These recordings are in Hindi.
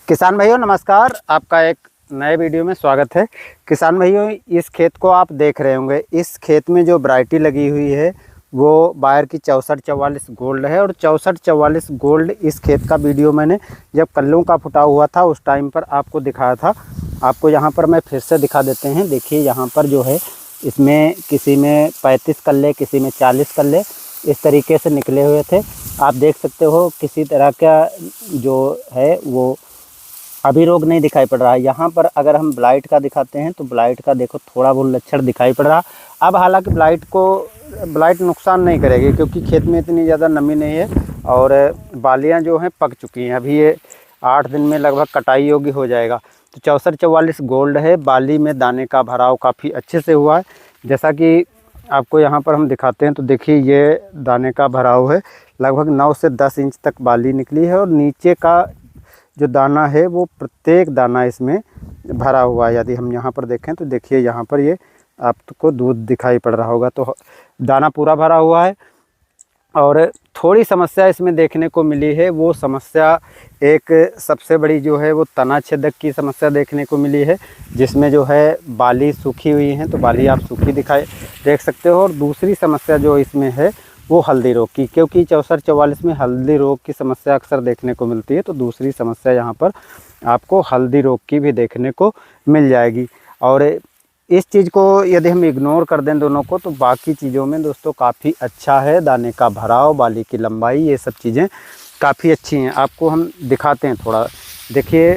किसान भाइयों नमस्कार, आपका एक नए वीडियो में स्वागत है। किसान भाइयों, इस खेत को आप देख रहे होंगे। इस खेत में जो वैरायटी लगी हुई है वो बायर की 6444 गोल्ड है। और 6444 गोल्ड इस खेत का वीडियो मैंने जब कल्लों का फुटाव हुआ था उस टाइम पर आपको दिखाया था। आपको यहाँ पर मैं फिर से दिखा देते हैं। देखिए यहाँ पर जो है इसमें किसी में 35 कल्ले, किसी में 40 कल्ले इस तरीके से निकले हुए थे। आप देख सकते हो किसी तरह का जो है वो अभी रोग नहीं दिखाई पड़ रहा है। यहाँ पर अगर हम ब्लाइट का दिखाते हैं तो ब्लाइट का देखो थोड़ा बहुत लक्षण दिखाई पड़ रहा। अब हालांकि ब्लाइट नुकसान नहीं करेगी क्योंकि खेत में इतनी ज़्यादा नमी नहीं है और बालियाँ जो हैं पक चुकी हैं। अभी ये 8 दिन में लगभग कटाई योग्य हो जाएगा। तो 6444 गोल्ड है। बाली में दाने का भराव काफ़ी अच्छे से हुआ है। जैसा कि आपको यहाँ पर हम दिखाते हैं तो देखिए ये दाने का भराव है। लगभग 9 से 10 इंच तक बाली निकली है और नीचे का जो दाना है वो प्रत्येक दाना इसमें भरा हुआ है। यदि हम यहाँ पर देखें तो देखिए यहाँ पर ये आपको दूध दिखाई पड़ रहा होगा। तो दाना पूरा भरा हुआ है। और थोड़ी समस्या इसमें देखने को मिली है। वो समस्या एक सबसे बड़ी जो है वो तना छेदक की समस्या देखने को मिली है, जिसमें जो है बाली सूखी हुई है। तो बाली आप सूखी देख सकते हो। और दूसरी समस्या जो इसमें है वो हल्दी रोग की, क्योंकि 6444 में हल्दी रोग की समस्या अक्सर देखने को मिलती है। तो दूसरी समस्या यहाँ पर आपको हल्दी रोग की भी देखने को मिल जाएगी। और इस चीज़ को यदि हम इग्नोर कर दें दोनों को तो बाकी चीज़ों में दोस्तों काफ़ी अच्छा है। दाने का भराव, बाली की लंबाई, ये सब चीज़ें काफ़ी अच्छी हैं। आपको हम दिखाते हैं थोड़ा। देखिए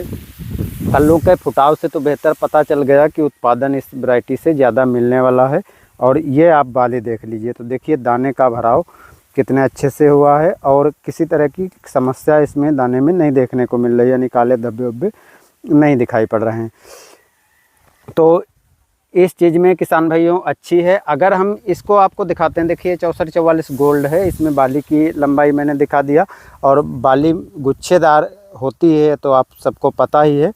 कल्लों के फुटाव से तो बेहतर पता चल गया कि उत्पादन इस वैरायटी से ज़्यादा मिलने वाला है। और ये आप बाली देख लीजिए तो देखिए दाने का भराव कितने अच्छे से हुआ है और किसी तरह की समस्या इसमें दाने में नहीं देखने को मिल रही है, यानी काले धब्बे वब्बे नहीं दिखाई पड़ रहे हैं। तो इस चीज़ में किसान भाइयों अच्छी है। अगर हम इसको आपको दिखाते हैं, देखिए 6444 गोल्ड है। इसमें बाली की लंबाई मैंने दिखा दिया और बाली गुच्छेदार होती है तो आप सबको पता ही है।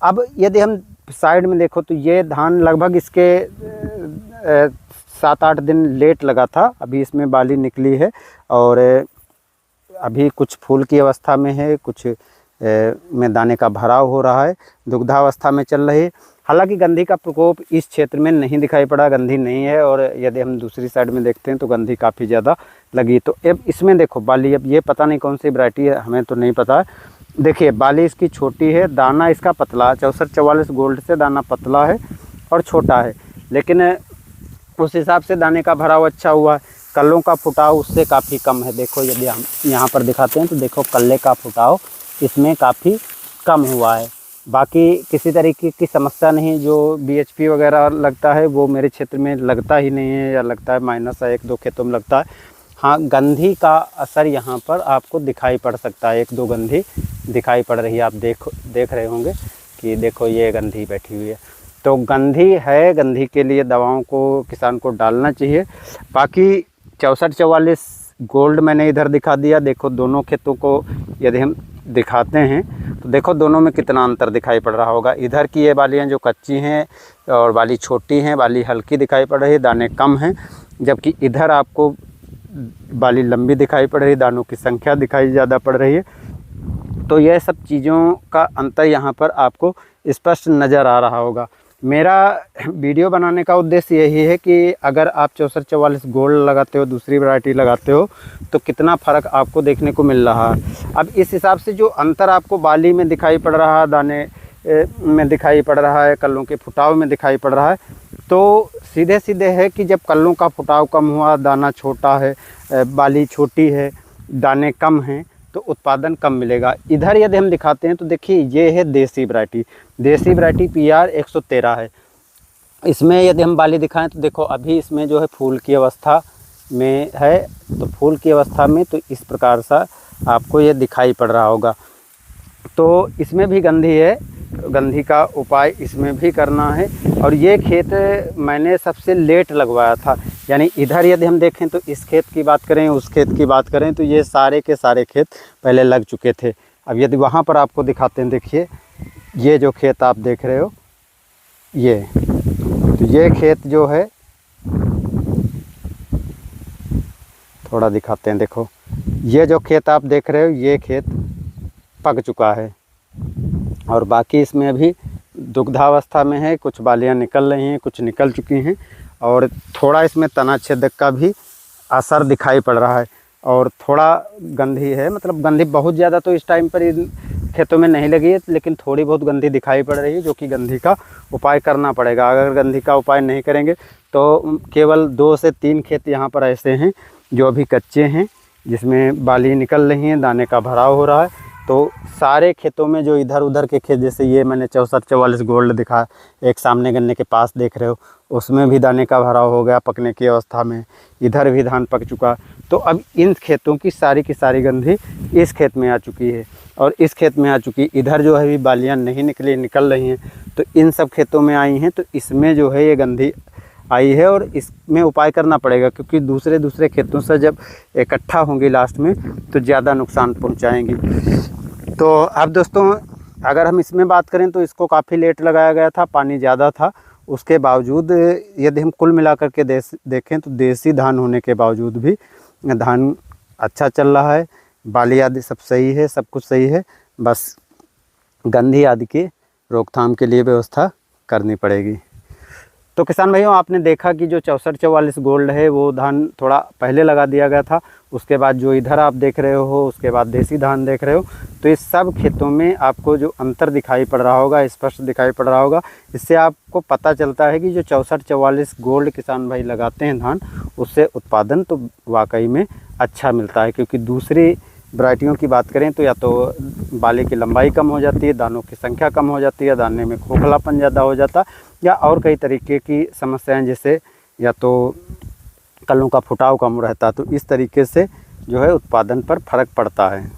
अब यदि हम साइड में देखो तो ये धान लगभग इसके 7-8 दिन लेट लगा था। अभी इसमें बाली निकली है और अभी कुछ फूल की अवस्था में है, कुछ में दाने का भराव हो रहा है, दुग्धावस्था में चल रही है। हालांकि गंधी का प्रकोप इस क्षेत्र में नहीं दिखाई पड़ा, गंधी नहीं है। और यदि हम दूसरी साइड में देखते हैं तो गंधी काफ़ी ज़्यादा लगी। तो अब इसमें देखो बाली, अब ये पता नहीं कौन सी वैरायटी है, हमें तो नहीं पता है। देखिए बाली इसकी छोटी है, दाना इसका पतला। 6444 गोल्ड से दाना पतला है और छोटा है, लेकिन उस हिसाब से दाने का भराव अच्छा हुआ है। कल्लों का फुटाव उससे काफ़ी कम है। देखो यदि हम यहाँ पर दिखाते हैं तो देखो कल्ले का फुटाव इसमें काफ़ी कम हुआ है। बाकी किसी तरीके की समस्या नहीं। जो BHP वगैरह लगता है वो मेरे क्षेत्र में लगता ही नहीं है, या लगता है माइनस है, 1-2 खेतों में लगता है। हाँ, गंधी का असर यहाँ पर आपको दिखाई पड़ सकता है। 1-2 गंधी दिखाई पड़ रही है। आप देख रहे होंगे कि देखो ये गंधी बैठी हुई है। तो गंधी है, गंधी के लिए दवाओं को किसान को डालना चाहिए। बाकी 6444 गोल्ड मैंने इधर दिखा दिया। देखो दोनों खेतों को यदि हम दिखाते हैं तो देखो दोनों में कितना अंतर दिखाई पड़ रहा होगा। इधर की ये बालियाँ जो कच्ची हैं और बाली छोटी हैं, बाली हल्की दिखाई पड़ रही है, दाने कम हैं। जबकि इधर आपको बाली लंबी दिखाई पड़ रही है, दानों की संख्या दिखाई ज़्यादा पड़ रही है। तो यह सब चीज़ों का अंतर यहाँ पर आपको स्पष्ट नज़र आ रहा होगा। मेरा वीडियो बनाने का उद्देश्य यही है कि अगर आप 6444 गोल्ड लगाते हो, दूसरी वैरायटी लगाते हो, तो कितना फ़र्क आपको देखने को मिल रहा है। अब इस हिसाब से जो अंतर आपको बाली में दिखाई पड़ रहा है, दाने में दिखाई पड़ रहा है, कल्लों के फुटाव में दिखाई पड़ रहा है, तो सीधे सीधे है कि जब कल्लों का फुटाव कम हुआ, दाना छोटा है, बाली छोटी है, दाने कम हैं, तो उत्पादन कम मिलेगा। इधर यदि हम दिखाते हैं तो देखिए ये है देसी वैरायटी। देसी वैरायटी PR 113 है। इसमें यदि हम बाली दिखाएं तो देखो अभी इसमें जो है फूल की अवस्था में है। तो फूल की अवस्था में तो इस प्रकार सा आपको ये दिखाई पड़ रहा होगा। तो इसमें भी गंधी है, गंधी का उपाय इसमें भी करना है। और ये खेत मैंने सबसे लेट लगवाया था, यानी इधर यदि हम देखें तो इस खेत की बात करें, उस खेत की बात करें तो ये सारे के सारे खेत पहले लग चुके थे। अब यदि वहाँ पर आपको दिखाते हैं, देखिए ये जो खेत आप देख रहे हो, ये खेत जो है, थोड़ा दिखाते हैं। देखो ये जो खेत आप देख रहे हो, ये खेत पक चुका है। और बाकी इसमें अभी दुग्धावस्था में है, कुछ बालियाँ निकल रही हैं, कुछ निकल चुकी हैं और थोड़ा इसमें तना छेदक का भी असर दिखाई पड़ रहा है और थोड़ा गंधी है, मतलब गंधी बहुत ज़्यादा तो इस टाइम पर इन खेतों में नहीं लगी है, लेकिन थोड़ी बहुत गंधी दिखाई पड़ रही है, जो कि गंधी का उपाय करना पड़ेगा। अगर गंधी का उपाय नहीं करेंगे तो केवल 2 से 3 खेत यहाँ पर ऐसे हैं जो अभी कच्चे हैं, जिसमें बाली निकल रही हैं, दाने का भराव हो रहा है। तो सारे खेतों में जो इधर उधर के खेत, जैसे ये मैंने 6444 गोल्ड दिखा, एक सामने गन्ने के पास देख रहे हो, उसमें भी दाने का भराव हो गया पकने की अवस्था में, इधर भी धान पक चुका। तो अब इन खेतों की सारी गंधी इस खेत में आ चुकी है और इस खेत में आ चुकी, इधर जो है अभी बालियाँ नहीं निकली, निकल रही हैं, तो इन सब खेतों में आई हैं। तो इसमें जो है ये गंधी आई है और इसमें उपाय करना पड़ेगा, क्योंकि दूसरे खेतों से जब इकट्ठा होंगी लास्ट में तो ज़्यादा नुकसान पहुंचाएंगी। तो अब दोस्तों अगर हम इसमें बात करें तो इसको काफ़ी लेट लगाया गया था, पानी ज़्यादा था, उसके बावजूद यदि हम कुल मिलाकर के देखें तो देसी धान होने के बावजूद भी धान अच्छा चल रहा है, बाली आदि सब सही है, सब कुछ सही है, बस गंधी आदि की रोकथाम के लिए व्यवस्था करनी पड़ेगी। तो किसान भाइयों, आपने देखा कि जो 6444 गोल्ड है वो धान थोड़ा पहले लगा दिया गया था, उसके बाद जो इधर आप देख रहे हो, उसके बाद देसी धान देख रहे हो, तो इस सब खेतों में आपको जो अंतर दिखाई पड़ रहा होगा, स्पष्ट दिखाई पड़ रहा होगा। इससे आपको पता चलता है कि जो 6444 गोल्ड किसान भाई लगाते हैं धान, उससे उत्पादन तो वाकई में अच्छा मिलता है। क्योंकि दूसरी वैरायटियों की बात करें तो या तो बाले की लंबाई कम हो जाती है, दानों की संख्या कम हो जाती है, दाने में खोखलापन ज़्यादा हो जाता, या और कई तरीके की समस्याएं, जैसे या तो कलों का फुटाव कम रहता, तो इस तरीके से जो है उत्पादन पर फर्क पड़ता है।